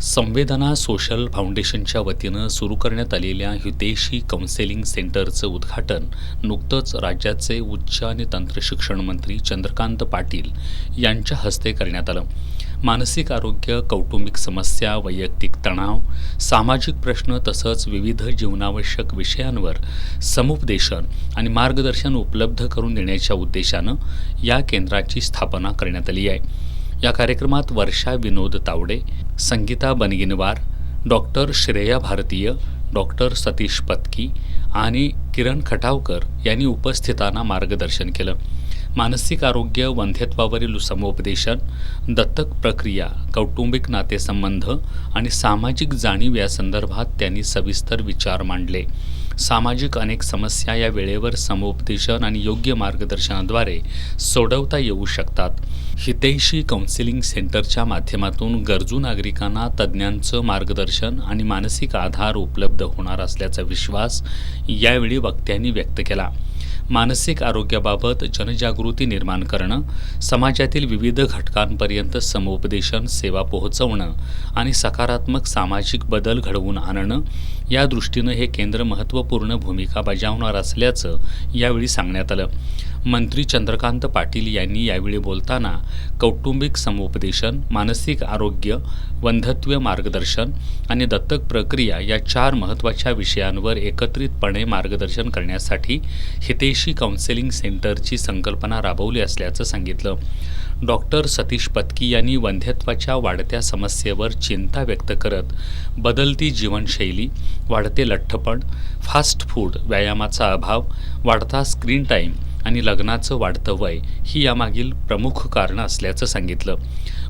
संवेदना सोशल फाउंडेशनच्या वतीनं सुरू करण्यात आलेल्या हितैषी काउन्सेलिंग सेंटरचं उद्घाटन नुकतंच राज्याचे उच्च आणि तंत्रशिक्षण मंत्री चंद्रकांत पाटील यांच्या हस्ते करण्यात आलं. मानसिक आरोग्य, कौटुंबिक समस्या, वैयक्तिक तणाव, सामाजिक प्रश्न तसंच विविध जीवनावश्यक विषयांवर समुपदेशन आणि मार्गदर्शन उपलब्ध करून देण्याच्या उद्देशानं या केंद्राची स्थापना करण्यात आली आहे. या कार्यक्रमात वर्षा विनोद तावडे, संगीता बनगिनवार, डॉक्टर श्रेया भारतीय, डॉक्टर सतीश पत्की आणि किरण खटावकर यांनी उपस्थितांना मार्गदर्शन केलं. मानसिक आरोग्य, वंध्यत्वावरील समुपदेशन, दत्तक प्रक्रिया, कौटुंबिक नातेसंबंध आणि सामाजिक जाणीव या संदर्भात त्यांनी सविस्तर विचार मांडले. सामाजिक अनेक समस्या या वेळेवर समुपदेशन आणि योग्य मार्गदर्शनाद्वारे सोडवता येऊ शकतात. हितैषी काउन्सिलिंग सेंटरच्या माध्यमातून गरजू नागरिकांना तज्ज्ञांचं मार्गदर्शन आणि मानसिक आधार उपलब्ध होणार असल्याचा विश्वास यावेळी वक्त्यांनी व्यक्त केला. मानसिक आरोग्याबाबत जनजागृती निर्माण करणं, समाजातील विविध घटकांपर्यंत समुपदेशन सेवा पोहोचवणं आणि सकारात्मक सामाजिक बदल घडवून आणणं या दृष्टीनं हे केंद्र महत्त्वपूर्ण भूमिका बजावणार असल्याचं यावेळी सांगण्यात आलं. मंत्री चंद्रकांत पाटील यांनी यावेळी बोलताना कौटुंबिक समुपदेशन, मानसिक आरोग्य, वंध्यत्व मार्गदर्शन आणि दत्तक प्रक्रिया या 4 महत्त्वाच्या विषयांवर एकत्रितपणे मार्गदर्शन करण्यासाठी हितैषी काउन्सेलिंग सेंटरची संकल्पना राबवली असल्याचं सांगितलं. डॉक्टर सतीश पत्की यांनी वंध्यत्वाच्या वाढत्या समस्येवर चिंता व्यक्त करत बदलती जीवनशैली, वाढते लठ्ठपण, फास्ट फूड, व्यायामाचा अभाव, वाढता स्क्रीन टाईम आणि लग्नाचं वाढतं वय ही यामागील प्रमुख कारणं असल्याचं सांगितलं.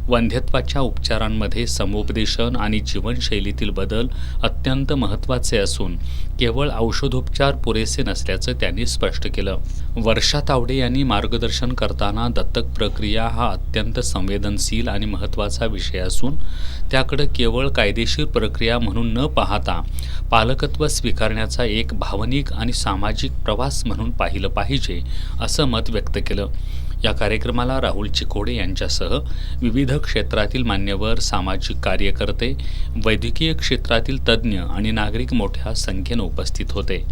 वंध्यत्वाच्या उपचारांमध्ये समुपदेशन आणि जीवनशैलीतील बदल अत्यंत महत्त्वाचे असून केवळ औषधोपचार पुरेसे नसल्याचं त्यांनी स्पष्ट केलं. वर्षा तावडे यांनी मार्गदर्शन करताना दत्तक प्रक्रिया हा अत्यंत संवेदनशील आणि महत्त्वाचा विषय असून त्याकडे केवळ कायदेशीर प्रक्रिया म्हणून न पाहता पालकत्व स्वीकारण्याचा एक भावनिक आणि सामाजिक प्रवास म्हणून पाहिलं पाहिजे असं मत व्यक्त केलं. या कार्यक्रमाला राहुल चिकोडे यांच्यासह विविध क्षेत्रातील मान्यवर, सामाजिक कार्यकर्ते, वैद्यकीय क्षेत्रातील तज्ज्ञ आणि नागरिक मोठ्या संख्येनं उपस्थित होते.